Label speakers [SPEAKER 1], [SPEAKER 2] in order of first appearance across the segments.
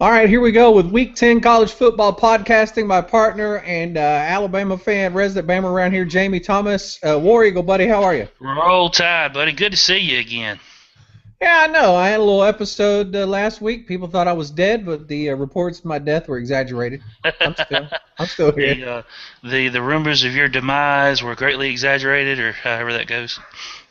[SPEAKER 1] All right, here we go with Week 10 college football podcasting. My partner and Alabama fan, resident Bama around here, Jamie Thomas. War Eagle, buddy, how are you?
[SPEAKER 2] Roll Tide, buddy. Good to see you again.
[SPEAKER 1] Yeah, I know. I had a little episode last week. People thought I was dead, but the reports of my death were exaggerated. I'm still, I'm still here.
[SPEAKER 2] The rumors of your demise were greatly exaggerated, or however that goes.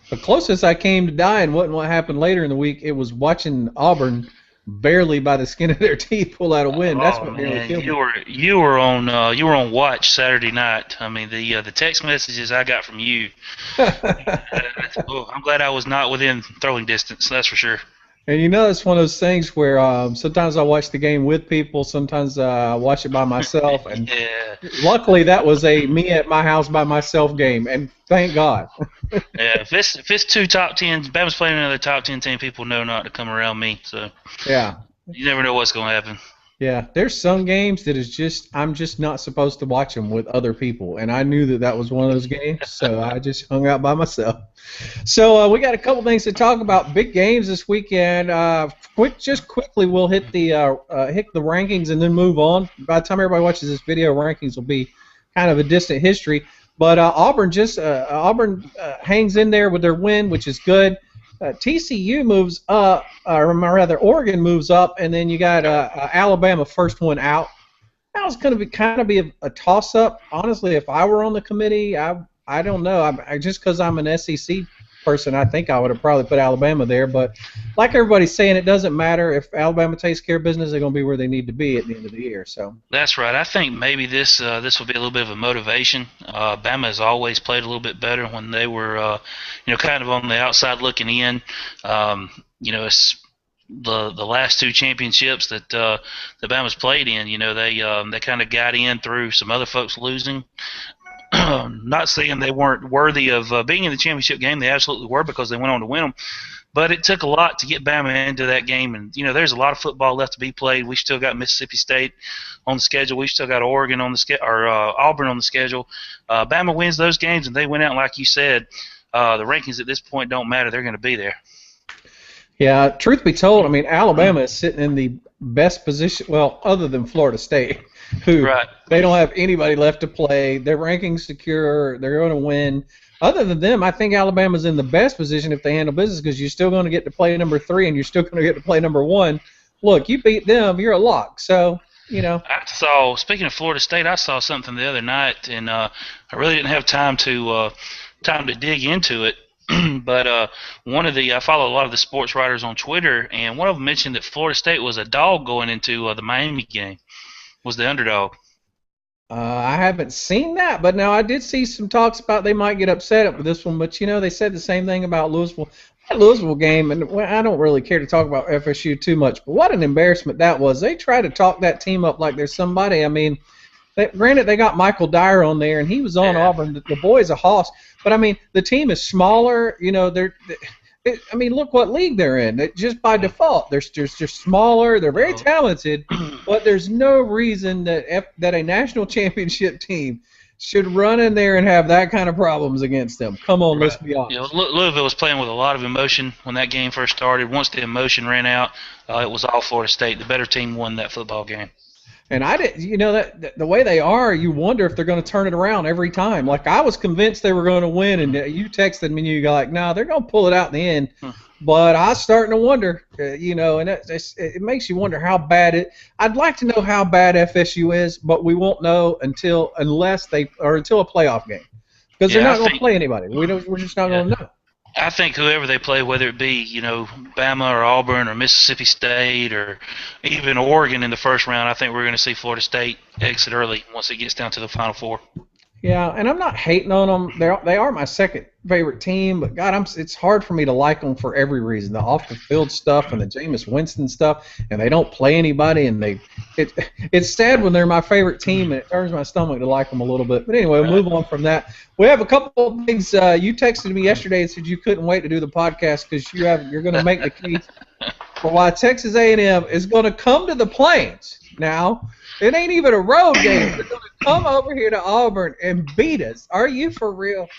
[SPEAKER 1] The closest I came to dying wasn't what happened later in the week. It was watching Auburn barely by the skin of their teeth pull out a win. That's what nearly killed me.
[SPEAKER 2] You were on watch Saturday night. I mean the text messages I got from you. I'm glad I was not within throwing distance. That's for sure.
[SPEAKER 1] And it's one of those things where sometimes I watch the game with people, sometimes I watch it by myself, and
[SPEAKER 2] Yeah.
[SPEAKER 1] luckily that was a me at my house by myself game, and thank God.
[SPEAKER 2] Yeah. If it's two top 10s, Bama's playing another top 10 team, people know not to come around me. So
[SPEAKER 1] Yeah,
[SPEAKER 2] you never know what's gonna happen.
[SPEAKER 1] yeah. There's some games that is just I'm just not supposed to watch them with other people, and I knew that was one of those games, so I just hung out by myself. So we got a couple things to talk about. Big games this weekend. Quickly, we'll hit the rankings and then move on. By the time everybody watches this video, rankings will be kind of a distant history. But Auburn hangs in there with their win, which is good. TCU moves up, or rather, Oregon moves up, and then you got Alabama first one out. That was going to be a toss-up. Honestly, if I were on the committee, I don't know. Just because I'm an SEC person, I think I would have probably put Alabama there. But like everybody's saying, it doesn't matter. If Alabama takes care of business, they're going to be where they need to be at the end of the year. So
[SPEAKER 2] That's right. I think maybe this will be a little bit of a motivation. Bama has always played a little bit better when they were, kind of on the outside looking in. It's the last two championships that Bama's played in. They kind of got in through some other folks losing. Not saying they weren't worthy of being in the championship game. They absolutely were because they went on to win them. But it took a lot to get Bama into that game. And, there's a lot of football left to be played. We still got Mississippi State on the schedule. We still got Oregon on the Auburn on the schedule. Bama wins those games, and they went out, like you said, the rankings at this point don't matter. They're going to be there.
[SPEAKER 1] yeah, truth be told, I mean, Alabama is sitting in the best position, well, other than Florida State, who
[SPEAKER 2] Right.
[SPEAKER 1] they don't have anybody left to play. Their rankings secure. They're going to win. Other than them, I think Alabama's in the best position if they handle business because you're still going to get to play number 3 and you're still going to get to play number 1. Look, you beat them, you're a lock. So,
[SPEAKER 2] Speaking of Florida State, I saw something the other night, and I really didn't have time to dig into it. But I follow a lot of the sports writers on Twitter, and one of them mentioned that Florida State was a dog going into the Miami game, was the underdog.
[SPEAKER 1] I haven't seen that, but now I did see some talks about they might get upset with this one. But they said the same thing about Louisville. That Louisville game, and I don't really care to talk about FSU too much, but what an embarrassment that was. They try to talk that team up like there's somebody. I mean, granted they got Michael Dyer on there, and he was on Auburn. The boy's a hoss, but I mean the team is smaller. Look what league they're in. Just by default, they're just smaller. They're very talented, but there's no reason that a national championship team should run in there and have that kind of problems against them. Come on, let's be honest.
[SPEAKER 2] Louisville was playing with a lot of emotion when that game first started. Once the emotion ran out, it was all Florida State. The better team won that football game.
[SPEAKER 1] And I did, that the way they are, you wonder if they're going to turn it around every time. Like I was convinced they were going to win, and you texted me, and you go like, "No, they're going to pull it out in the end." But I was starting to wonder, and it makes you wonder how bad I'd like to know how bad FSU is, but we won't know until a playoff game, because they're not going to play anybody. We're just not going to know.
[SPEAKER 2] I think whoever they play, whether it be, Bama or Auburn or Mississippi State or even Oregon in the first round, I think we're going to see Florida State exit early once it gets down to the Final Four.
[SPEAKER 1] Yeah, and I'm not hating on them. They are my second favorite team, but God, it's hard for me to like them for every reason. The off the field stuff and the Jameis Winston stuff, and they don't play anybody, and it's sad when they're my favorite team, and it turns my stomach to like them a little bit. But anyway, we'll move on from that. We have a couple of things. You texted me yesterday and said you couldn't wait to do the podcast because you're going to make the case for why Texas A&M is going to come to the Plains. Now, it ain't even a road game. They're going to come over here to Auburn and beat us. Are you for real?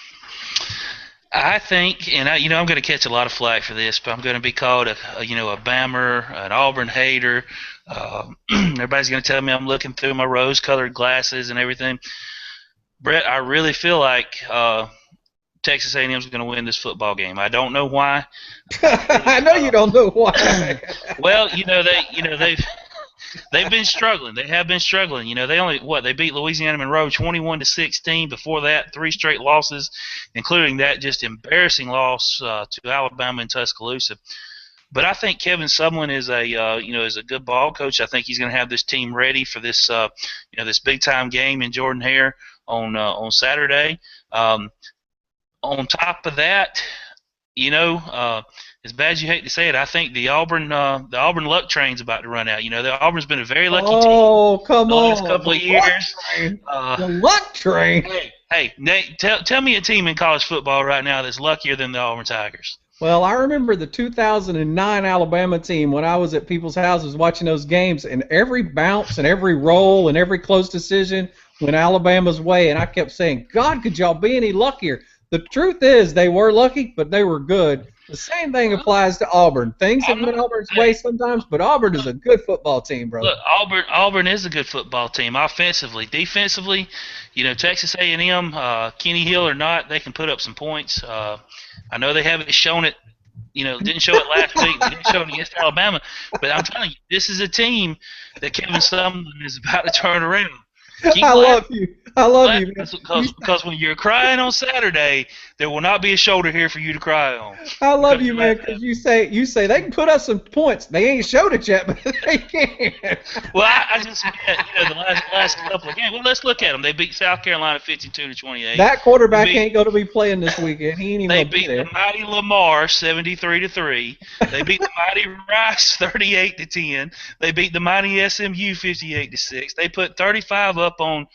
[SPEAKER 2] I think, and I'm going to catch a lot of flack for this, but I'm going to be called a Bammer, an Auburn hater. Everybody's going to tell me I'm looking through my rose-colored glasses and everything. Brett, I really feel like Texas A&M is going to win this football game. I don't know why.
[SPEAKER 1] I know you don't know why.
[SPEAKER 2] Well, they've been struggling. They have been struggling. They beat Louisiana Monroe 21-16. Before that, 3 straight losses, including that just embarrassing loss to Alabama and Tuscaloosa. But I think Kevin Sumlin is a good ball coach. I think he's going to have this team ready for this this big time game in Jordan Hare on Saturday. On top of that, as bad as you hate to say it, I think the Auburn luck train's about to run out. The Auburn's been a very lucky team.
[SPEAKER 1] Oh, come
[SPEAKER 2] the
[SPEAKER 1] on!
[SPEAKER 2] last couple of years.
[SPEAKER 1] The luck train.
[SPEAKER 2] Hey, Nate, tell me a team in college football right now that's luckier than the Auburn Tigers.
[SPEAKER 1] Well, I remember the 2009 Alabama team when I was at people's houses watching those games, and every bounce and every roll and every close decision went Alabama's way, and I kept saying, God, could y'all be any luckier? The truth is they were lucky, but they were good. The same thing applies to Auburn. Things have been Auburn's way sometimes, but Auburn is a good football team, bro.
[SPEAKER 2] Look, Auburn is a good football team offensively. Defensively, Texas A&M, Kenny Hill or not, they can put up some points. I know they haven't shown it, didn't show it last week. They didn't show it against Alabama. But I'm telling you, this is a team that Kevin Sumlin is about to turn around.
[SPEAKER 1] I love you. I love you, man.
[SPEAKER 2] Because when you're crying on Saturday, there will not be a shoulder here for you to cry on.
[SPEAKER 1] I love you, man, because you say they can put up some points. They ain't showed it yet, but they can.
[SPEAKER 2] Well, I just the last couple of games. Well, let's look at them. They beat South Carolina 52-28.
[SPEAKER 1] That quarterback ain't going to be playing this weekend. He ain't even
[SPEAKER 2] They
[SPEAKER 1] going to be
[SPEAKER 2] beat
[SPEAKER 1] there.
[SPEAKER 2] the mighty Lamar 73-3. They beat the mighty Rice 38-10. They beat the mighty SMU 58-6. They put 35 up on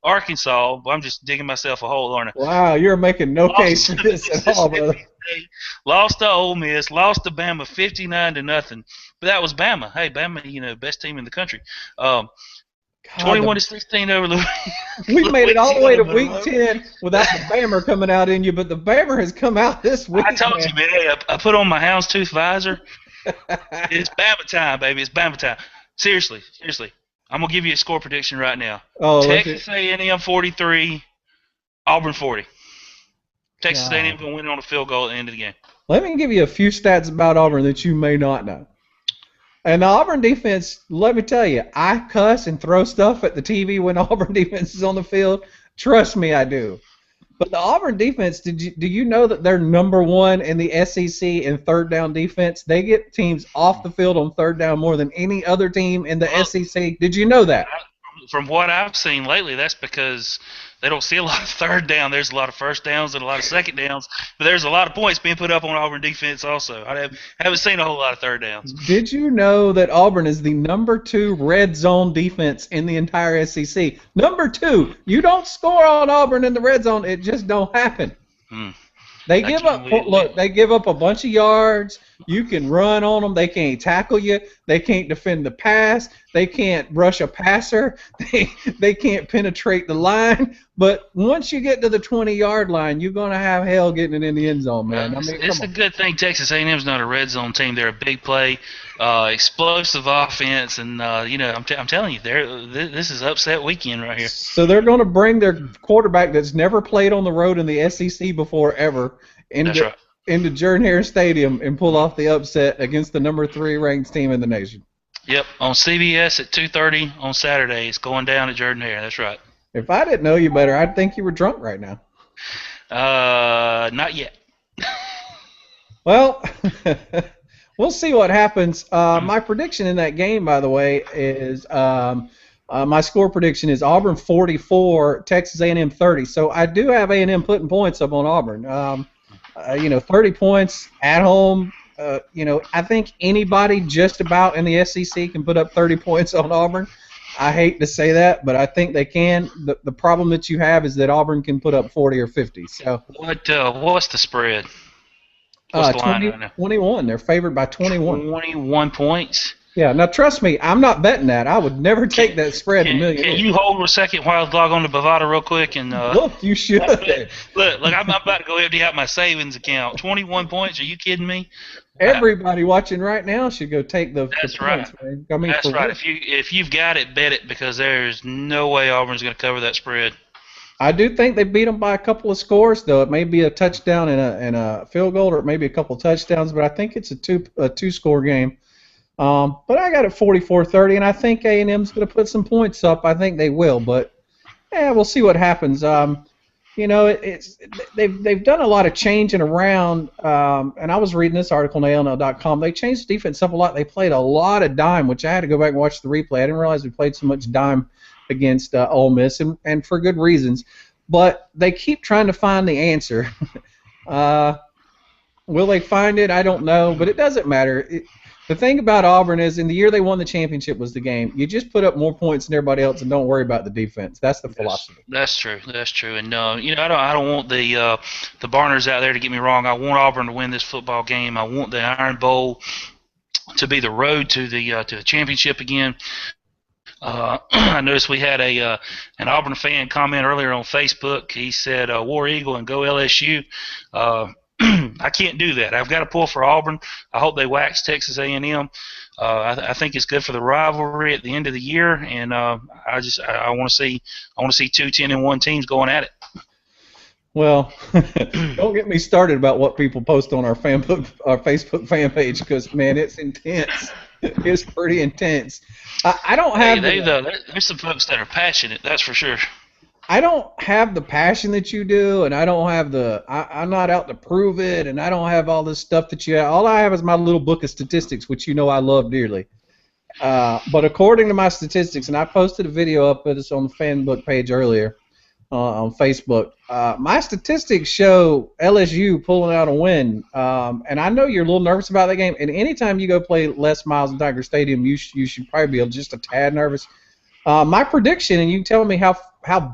[SPEAKER 2] Arkansas. Well, I'm just digging myself a hole, aren't I?
[SPEAKER 1] Wow, you're making no case for this at all, brother.
[SPEAKER 2] Lost to Ole Miss, lost to Bama 59-0. But that was Bama. Hey, Bama, best team in the country. 21-16 over Louisiana.
[SPEAKER 1] We made it all the way to week 10 without the Bammer coming out in you, but the Bammer has come out this week.
[SPEAKER 2] I told you, man. Hey, I put on my houndstooth visor. It's Bama time, baby. It's Bama time. Seriously. I'm going to give you a score prediction right now. Texas A&M 43, Auburn 40. Texas A&M going to win on a field goal at the end of the game.
[SPEAKER 1] Let me give you a few stats about Auburn that you may not know. And the Auburn defense, let me tell you, I cuss and throw stuff at the TV when Auburn defense is on the field. Trust me, I do. But the Auburn defense, do you know that they're number 1 in the SEC in third down defense? They get teams off the field on third down more than any other team in the SEC. Did you know that?
[SPEAKER 2] From what I've seen lately, that's because they don't see a lot of third down. There's a lot of first downs and a lot of second downs, but there's a lot of points being put up on Auburn defense also. I haven't seen a whole lot of third downs.
[SPEAKER 1] Did you know that Auburn is the number 2 red zone defense in the entire SEC? Number 2. You don't score on Auburn in the red zone. It just don't happen. They give up a bunch of yards. You can run on them. They can't tackle you. They can't defend the pass. They can't rush a passer. They can't penetrate the line. But once you get to the 20-yard line, you're going to have hell getting it in the end zone, man.
[SPEAKER 2] It's a good thing Texas A&M's not a red zone team. They're a big play, explosive offense, and I'm telling you, this is upset weekend right here.
[SPEAKER 1] So they're going to bring their quarterback that's never played on the road in the SEC before ever into Jordan Hare Stadium and pull off the upset against the number 3 ranked team in the nation.
[SPEAKER 2] Yep, on CBS at 2:30 on Saturday. It's going down at Jordan Hare. That's right.
[SPEAKER 1] If I didn't know you better, I'd think you were drunk right now.
[SPEAKER 2] Not yet.
[SPEAKER 1] Well, we'll see what happens. My prediction in that game, by the way, is my score prediction is Auburn 44, Texas A&M 30. So I do have A&M putting points up on Auburn. 30 points at home. I think anybody just about in the SEC can put up 30 points on Auburn. I hate to say that, but I think they can. The problem that you have is that Auburn can put up 40 or 50. So
[SPEAKER 2] what's the spread? What's the line right now?
[SPEAKER 1] 21. They're favored by 21.
[SPEAKER 2] 21 points.
[SPEAKER 1] Yeah, now trust me, I'm not betting that. I would never take that spread a million.
[SPEAKER 2] Can you hold a second while I log on to Bovada real quick and
[SPEAKER 1] Look, you should.
[SPEAKER 2] look, I'm about to go empty out my savings account. 21 points? Are you kidding me? Wow.
[SPEAKER 1] Everybody watching right now should go take the
[SPEAKER 2] That's
[SPEAKER 1] points,
[SPEAKER 2] right.
[SPEAKER 1] man. I mean,
[SPEAKER 2] That's
[SPEAKER 1] for
[SPEAKER 2] right.
[SPEAKER 1] real.
[SPEAKER 2] If you've got it, bet it, because there's no way Auburn's going to cover that spread.
[SPEAKER 1] I do think they beat them by a couple of scores, though. It may be a touchdown and a field goal, or it may be a couple of touchdowns, but I think it's a two-score game. But I got it 44-30, and I think A&M's going to put some points up. I think they will, but we'll see what happens. You know, they've done a lot of changing around, and I was reading this article on ALNL.com. They changed the defense up a lot. They played a lot of dime, which I had to go back and watch the replay. I didn't realize we played so much dime against Ole Miss, and for good reasons. But they keep trying to find the answer. Will they find it? I don't know, but it doesn't matter. The thing about Auburn is, in the year they won the championship was the game. You just put up more points than everybody else and don't worry about the defense. That's the philosophy.
[SPEAKER 2] That's true. That's true. And you know, I don't want the Barners out there to get me wrong. I want Auburn to win this football game. I want the Iron Bowl to be the road to the championship again. I noticed we had an Auburn fan comment earlier on Facebook. He said, "War Eagle and go LSU." I can't do that. I've got to pull for Auburn. I hope they wax Texas A&M. I think it's good for the rivalry at the end of the year, and I want to see 2 10-1 teams going at it.
[SPEAKER 1] Well, don't get me started about what people post on our Facebook fan page, because man, it's intense. It's pretty intense. I don't have.
[SPEAKER 2] There's some folks that are passionate. That's for sure.
[SPEAKER 1] I don't have the passion that you do, and I don't have I'm not out to prove it, and I don't have all this stuff that you have. All I have is my little book of statistics, which you know I love dearly. But according to my statistics, and I posted a video up with us on the fan book page earlier on Facebook, my statistics show LSU pulling out a win. And I know you're a little nervous about that game, and anytime you go play Les Miles in Tiger Stadium, you should probably be just a tad nervous. My prediction, and you can tell me how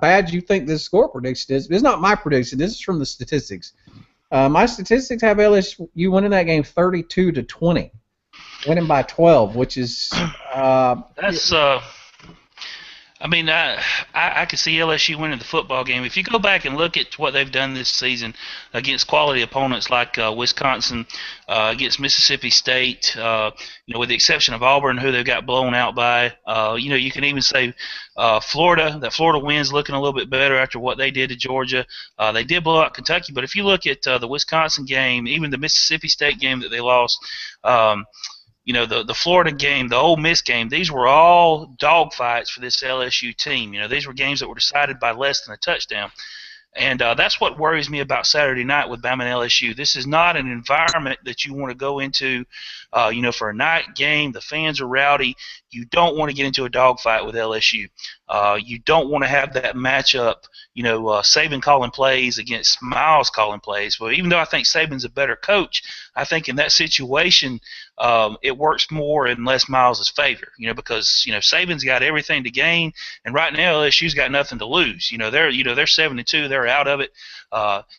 [SPEAKER 1] bad you think this score prediction is. It's not my prediction. This is from the statistics. My statistics have LSU winning that game 32-20, winning by 12, which is
[SPEAKER 2] that's. I mean, I could see LSU winning the football game. If you go back and look at what they've done this season against quality opponents like Wisconsin, against Mississippi State, with the exception of Auburn, who they've got blown out by, you can even say Florida. That Florida win's looking a little bit better after what they did to Georgia. They did blow out Kentucky, but if you look at the Wisconsin game, even the Mississippi State game that they lost, the Florida game, the Ole Miss game, these were all dogfights for this LSU team. These were games that were decided by less than a touchdown. And that's what worries me about Saturday night with Bama and LSU. This is not an environment that you want to go into, for a night game. The fans are rowdy. You don't want to get into a dogfight with LSU. You don't want to have that matchup, Saban calling plays against Miles calling plays. Well, even though I think Saban's a better coach, I think in that situation it works more in Les Miles' favor, because Saban's got everything to gain, and right now LSU's got nothing to lose. They're 7-2, they're out of it.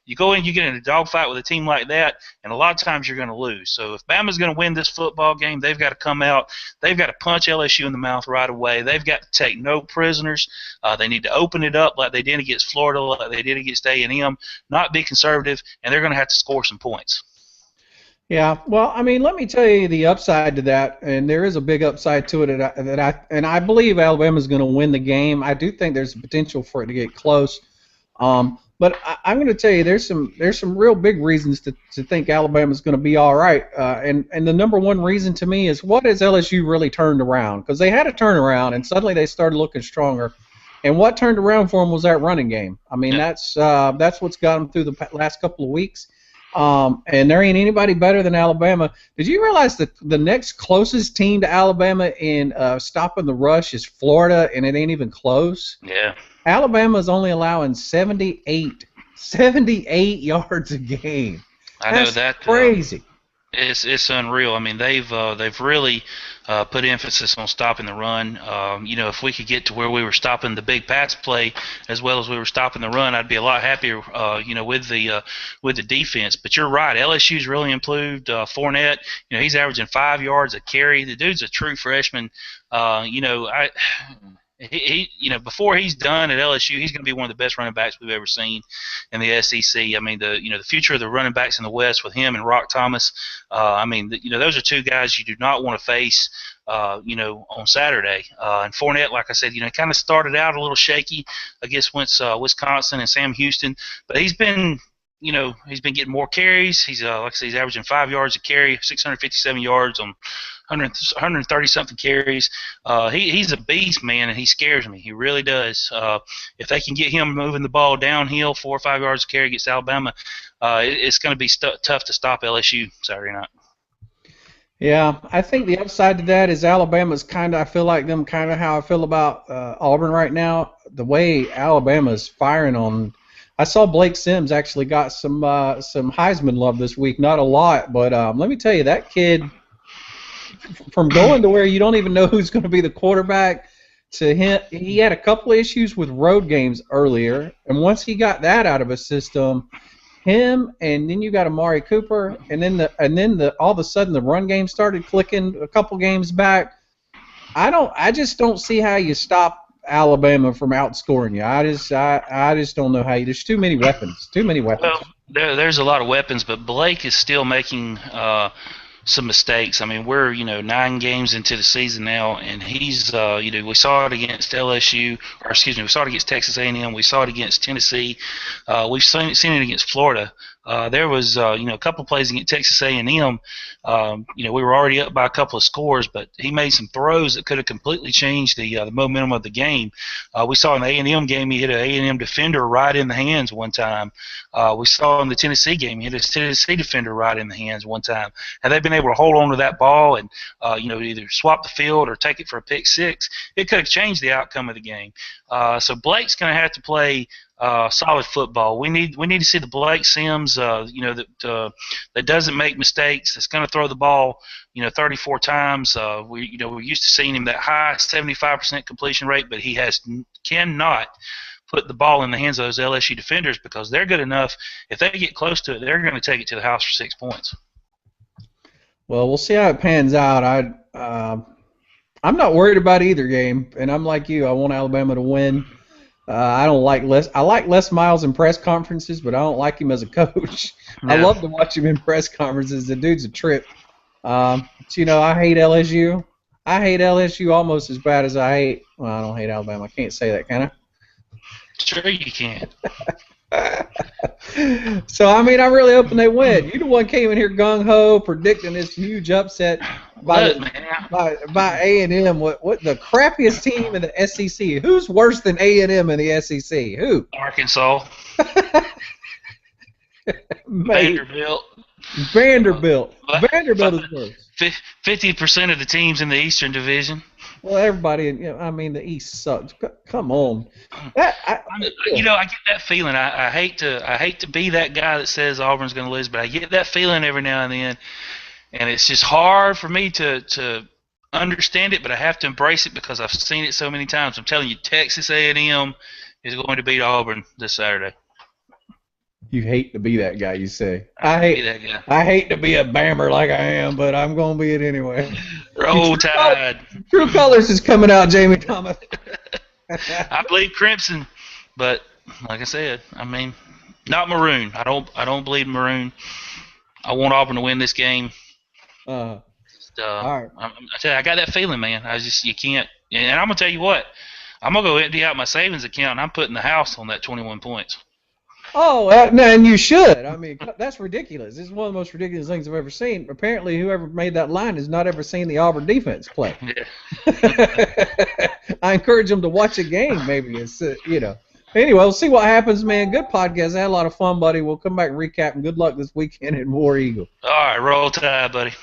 [SPEAKER 2] You go in, you get in a dogfight with a team like that, and a lot of times you're going to lose. So if Bama's going to win this football game, they've got to come out, they've got to punch LSU in the mouth right away. They've got to take no prisoners. They need to open it up like they did against Florida, like they did against A&M, not be conservative, and they're going to have to score some points.
[SPEAKER 1] Yeah, well, I mean, let me tell you the upside to that, and there is a big upside to it and I believe Alabama's going to win the game. I do think there's a potential for it to get close, but I'm going to tell you there's some real big reasons to think Alabama's going to be all right, and the number one reason to me is what has LSU really turned around, because they had a turnaround and suddenly they started looking stronger, and what turned around for them was that running game. I mean, that's what's got them through the last couple of weeks. And there ain't anybody better than Alabama. Did you realize that the next closest team to Alabama in stopping the rush is Florida, and it ain't even close?
[SPEAKER 2] Yeah.
[SPEAKER 1] Alabama's only allowing 78 yards a game.
[SPEAKER 2] I know that.
[SPEAKER 1] Crazy.
[SPEAKER 2] It's unreal. I mean, they've really put emphasis on stopping the run. If we could get to where we were stopping the big pass play as well as we were stopping the run, I'd be a lot happier. With the defense. But you're right. LSU's really improved. Fournette, he's averaging 5 yards a carry. The dude's a true freshman. Before he's done at LSU, he's going to be one of the best running backs we've ever seen in the SEC. I mean, the future of the running backs in the West with him and Rock Thomas. Those are two guys you do not want to face. On Saturday. And Fournette, like I said, kind of started out a little shaky against Wisconsin and Sam Houston, but he's been getting more carries. He's like I said, he's averaging 5 yards a carry, 657 yards on 130 something carries. He's a beast, man, and he scares me. He really does. If they can get him moving the ball downhill 4 or 5 yards a carry against Alabama, it's going to be tough to stop LSU Saturday night.
[SPEAKER 1] Yeah, I think the upside to that is Alabama's I feel like them kind of how I feel about Auburn right now. The way Alabama's firing on. I saw Blake Sims actually got some Heisman love this week. Not a lot, but let me tell you, that kid, from going to where you don't even know who's going to be the quarterback, to him, he had a couple of issues with road games earlier, and once he got that out of his system, him and then you got Amari Cooper, and then all of a sudden the run game started clicking a couple games back. I just don't see how you stop Alabama from outscoring you. I just don't know how you. There's too many weapons.
[SPEAKER 2] Well, there's a lot of weapons, but Blake is still making some mistakes. I mean, we're 9 games into the season now, and he's we saw it against LSU, or excuse me, we saw it against Texas A&M. We saw it against Tennessee. We've seen it against Florida. There was a couple of plays against Texas A&M. We were already up by a couple of scores, but he made some throws that could have completely changed the momentum of the game. We saw in the A&M game he hit an A&M defender right in the hands one time. We saw in the Tennessee game he hit a Tennessee defender right in the hands one time. Had they been able to hold on to that ball and either swap the field or take it for a pick six, it could have changed the outcome of the game. So Blake's going to have to play solid football. We need to see the Blake Sims, that doesn't make mistakes. That's going to throw the ball, 34 times. We're used to seeing him that high, 75% completion rate, but he cannot put the ball in the hands of those LSU defenders because they're good enough. If they get close to it, they're going to take it to the house for 6 points.
[SPEAKER 1] Well, we'll see how it pans out. I'm not worried about either game, and I'm like you. I want Alabama to win. I like Les Miles in press conferences, but I don't like him as a coach. Yeah. I love to watch him in press conferences. The dude's a trip. I hate LSU. I hate LSU almost as bad as I don't hate Alabama. I can't say that, can I?
[SPEAKER 2] Sure you can.
[SPEAKER 1] So, I really hope they win. You the one came in here gung-ho predicting this huge upset by A&M. What the crappiest team in the SEC? Who's worse than A&M in the SEC? Who?
[SPEAKER 2] Arkansas. Vanderbilt.
[SPEAKER 1] Vanderbilt is worse.
[SPEAKER 2] 50% of the teams in the Eastern Division.
[SPEAKER 1] Well, everybody, the East sucks. Come on.
[SPEAKER 2] I get that feeling. I hate to be that guy that says Auburn's going to lose, but I get that feeling every now and then, and it's just hard for me to understand it. But I have to embrace it because I've seen it so many times. I'm telling you, Texas A&M is going to beat Auburn this Saturday.
[SPEAKER 1] You hate to be that guy, you say. I hate to be a Bammer like I am, but I'm going to be it anyway.
[SPEAKER 2] Roll Tide.
[SPEAKER 1] True Colors is coming out, Jamie Thomas.
[SPEAKER 2] I bleed crimson, but like I said, not maroon. I don't bleed maroon. I want Auburn to win this game.
[SPEAKER 1] All right.
[SPEAKER 2] I got that feeling, man. You can't. And I'm gonna tell you what. I'm gonna go empty out my savings account, and I'm putting the house on that 21 points.
[SPEAKER 1] Oh, and you should. That's ridiculous. It's one of the most ridiculous things I've ever seen. Apparently, whoever made that line has not ever seen the Auburn defense play. Yeah. I encourage them to watch a game, maybe. Anyway, we'll see what happens, man. Good podcast. I had a lot of fun, buddy. We'll come back and recap, and good luck this weekend at War Eagle.
[SPEAKER 2] All right, roll Tide, buddy.